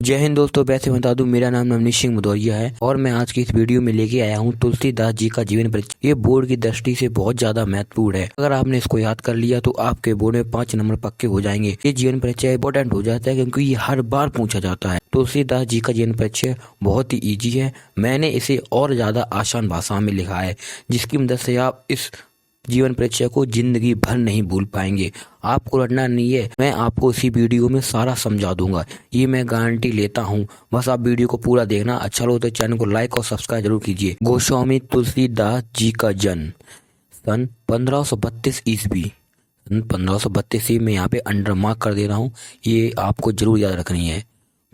जय हिंद दोस्तों। वैसे बता दूं, मेरा नाम नवनीत सिंह भदौरिया है और मैं आज की इस वीडियो में लेके आया हूं तुलसीदास जी का जीवन परिचय। ये बोर्ड की दृष्टि से बहुत ज्यादा महत्वपूर्ण है। अगर आपने इसको याद कर लिया तो आपके बोर्ड में 5 नंबर पक्के हो जाएंगे। ये जीवन परिचय इंपॉर्टेंट हो जाता है क्योंकि ये हर बार पूछा जाता है। तुलसीदास जी का जीवन परिचय बहुत ही ईजी है। मैंने इसे और ज्यादा आसान भाषा में लिखा है, जिसकी मदद से आप इस जीवन परिचय को जिंदगी भर नहीं भूल पाएंगे। आपको रटना नहीं है, मैं आपको इसी वीडियो में सारा समझा दूंगा, ये मैं गारंटी लेता हूँ। बस आप वीडियो को पूरा देखना। अच्छा लगे तो चैनल को लाइक और सब्सक्राइब जरूर कीजिए। गोस्वामी तुलसीदास जी का जन्म सन 1532 ईस्वी। सन 1532 में यहाँ पे अंडर मार्क कर दे रहा हूँ, ये आपको जरूर याद रखनी है।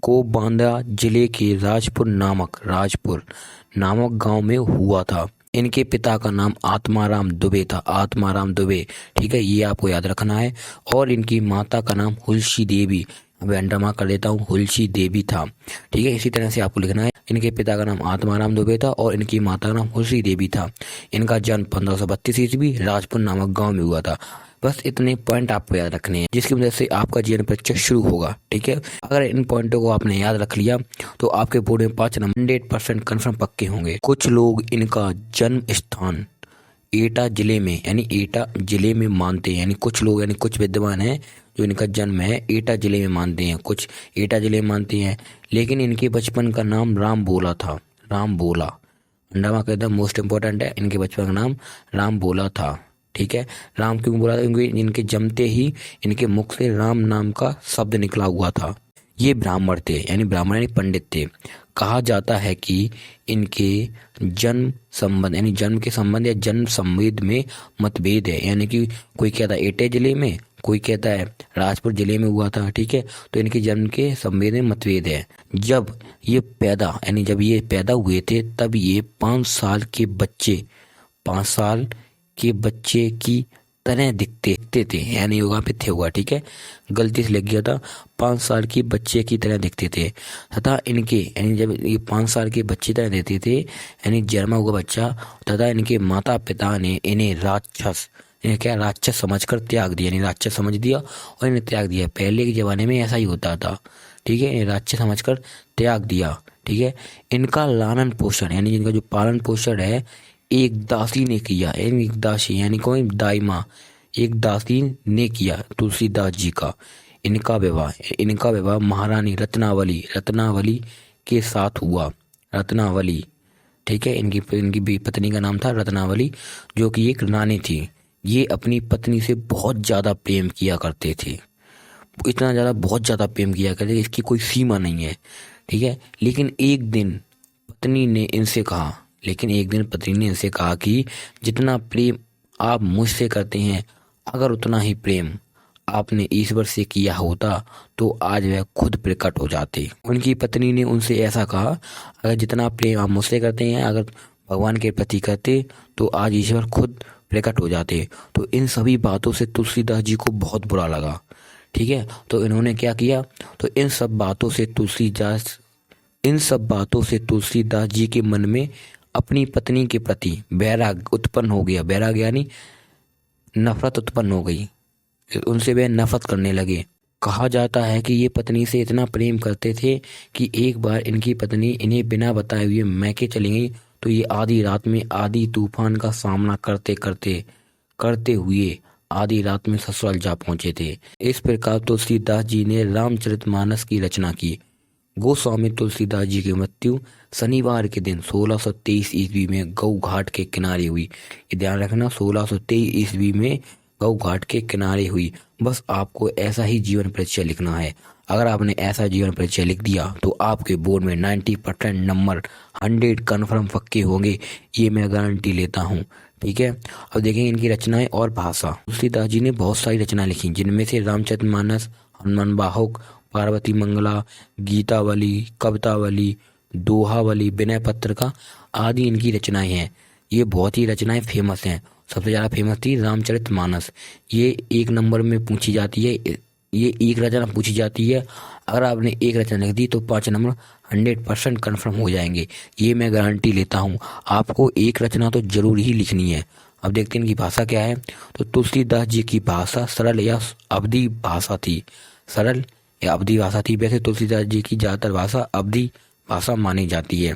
को बांदा जिले के राजपुर नामक गांव में हुआ था। इनके पिता का नाम आत्माराम दुबे था। आत्माराम दुबे, ठीक है, ये आपको याद रखना है। और इनकी माता का नाम हुलसी देवी, अभी अंडर मार्क कर देता हूँ, हुलसी देवी था। ठीक है, इसी तरह से आपको लिखना है। इनके पिता का नाम आत्माराम दुबे था और इनकी माता का नाम हुलसी देवी था। इनका जन्म 1532 ईस्वी राजपुर नामक गांव में हुआ था। बस इतने पॉइंट आपको याद रखने हैं, जिसकी वजह से आपका जीवन परिचय शुरू होगा। ठीक है, अगर इन पॉइंटों को आपने याद रख लिया तो आपके बोर्ड में 5 नंबर 100% कन्फर्म पक्के होंगे। कुछ लोग इनका जन्म स्थान एटा जिले में यानी एटा जिले में मानते हैं। यानी कुछ लोग यानी कुछ विद्वान हैं जो इनका जन्म है एटा जिले में मानते हैं, कुछ एटा जिले में मानते हैं। लेकिन इनके बचपन का नाम राम बोला था। राम बोला अंडा कहता मोस्ट इंपॉर्टेंट है। इनके बचपन का नाम राम बोला था। ठीक है, राम क्यों बोला था? क्योंकि इनके जमते ही इनके मुख से राम नाम का शब्द निकला हुआ था। ये ब्राह्मण थे, यानी ब्राह्मण यानी पंडित थे। कहा जाता है कि इनके जन्म संबंध यानी जन्म के संबंध या जन्म संवेद में मतभेद है। यानी कि कोई कहता है एटे जिले में, कोई कहता है राजपुर जिले में हुआ था। ठीक है, तो इनके जन्म के संवेद में मतभेद है। जब ये पैदा हुए थे तब ये 5 साल के बच्चे की तरह दिखते थे। यानी योगा पे थे हुआ, ठीक है, गलती से लिख गया था, 5 साल की बच्चे की तरह दिखते थे। तथा इनके यानी जब ये 5 साल के बच्चे तरह दिखते थे, यानी जन्मा हुआ बच्चा, तथा इनके माता पिता ने इन्हें राक्षस समझकर त्याग दिया। यानी राक्षस समझ दिया और इन्हें त्याग दिया। पहले के जमाने में ऐसा ही होता था। ठीक है, राक्षस समझकर त्याग दिया। ठीक है, इनका लालन पोषण यानी इनका जो पालन पोषण है एक दासी ने किया। एक दासी यानी कोई दाई माँ, एक दासी ने किया तुलसीदास जी का। इनका विवाह महारानी रत्नावली के साथ हुआ। रत्नावली, ठीक है, इनकी पत्नी का नाम था रत्नावली, जो कि एक रानी थी। ये अपनी पत्नी से बहुत ज्यादा प्रेम किया करते थे। इतना ज्यादा, बहुत ज्यादा प्रेम किया करते थे, इसकी कोई सीमा नहीं है। ठीक है, लेकिन एक दिन पत्नी ने इनसे कहा कि जितना प्रेम आप मुझसे करते हैं, अगर उतना ही प्रेम आपने ईश्वर से किया होता तो आज वह खुद प्रकट हो जाते। उनकी पत्नी ने उनसे ऐसा कहा, अगर जितना प्रेम आप मुझसे करते हैं, अगर भगवान के प्रति करते तो आज ईश्वर खुद प्रकट हो जाते। तो इन सभी बातों से तुलसीदास जी को बहुत बुरा लगा। ठीक है, तो इन्होंने क्या किया, तो इन सब बातों से तुलसीदास जी के मन में अपनी पत्नी के प्रति वैराग उत्पन्न हो गया। वैराग यानी नफरत उत्पन्न हो गई, उनसे वे नफरत करने लगे। कहा जाता है कि ये पत्नी से इतना प्रेम करते थे कि एक बार इनकी पत्नी इन्हें बिना बताए हुए मैके चली गई, तो ये आधी रात में आधी तूफान का सामना करते हुए आधी रात में ससुराल जा पहुंचे थे। इस प्रकार तुलसीदास जी ने रामचरितमानस की रचना की। गोस्वामी तुलसीदास जी की मृत्यु शनिवार के दिन 1623 ईस्वी में गऊ घाट के किनारे हुई। ये ध्यान रखना, 1623 ईस्वी में गऊ घाट के किनारे हुई। बस आपको ऐसा ही जीवन परिचय लिखना है। अगर आपने ऐसा जीवन परिचय लिख दिया तो आपके बोर्ड में 90% नंबर 100 कन्फर्म पक्के होंगे, ये मैं गारंटी लेता हूँ। ठीक है, अब देखेंगे इनकी रचनाएं और भाषा। तुलसीदास जी ने बहुत सारी रचनाएं लिखी, जिनमें से रामचरितमानस, हनुमान बाहुक, पार्वती मंगला, गीतावली, कवितावली, दोहावली, विनय पत्रिका आदि इनकी रचनाएं हैं। ये बहुत ही रचनाएं फेमस हैं। सबसे ज्यादा फेमस थी रामचरितमानस। ये 1 नंबर में पूछी जाती है। ये एक रचना पूछी जाती है, अगर आपने एक रचना लिख दी तो 5 नंबर 100% कन्फर्म हो जाएंगे, ये मैं गारंटी लेता हूँ। आपको एक रचना तो जरूर ही लिखनी है। अब देखते हैं इनकी भाषा क्या है। तो तुलसीदास जी की भाषा सरल या अवधी भाषा थी। सरल यह अवधी भाषा थी। वैसे तुलसीदास जी की ज़्यादातर भाषा अवधी भाषा मानी जाती है।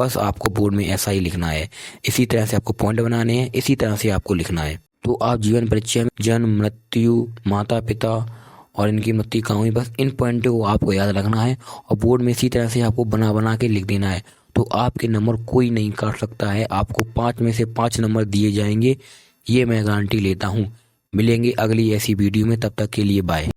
बस आपको बोर्ड में ऐसा ही लिखना है, इसी तरह से आपको पॉइंट बनाने हैं, इसी तरह से आपको लिखना है। तो आप जीवन परिचय में जन्म, मृत्यु, माता पिता और इनकी मृत्यु कहाँ हुई, बस इन पॉइंटों को आपको याद रखना है और बोर्ड में इसी तरह से आपको बना बना के लिख देना है। तो आपके नंबर कोई नहीं काट सकता है, आपको 5 में से 5 नंबर दिए जाएंगे, ये मैं गारंटी लेता हूँ। मिलेंगे अगली ऐसी वीडियो में, तब तक के लिए बाय।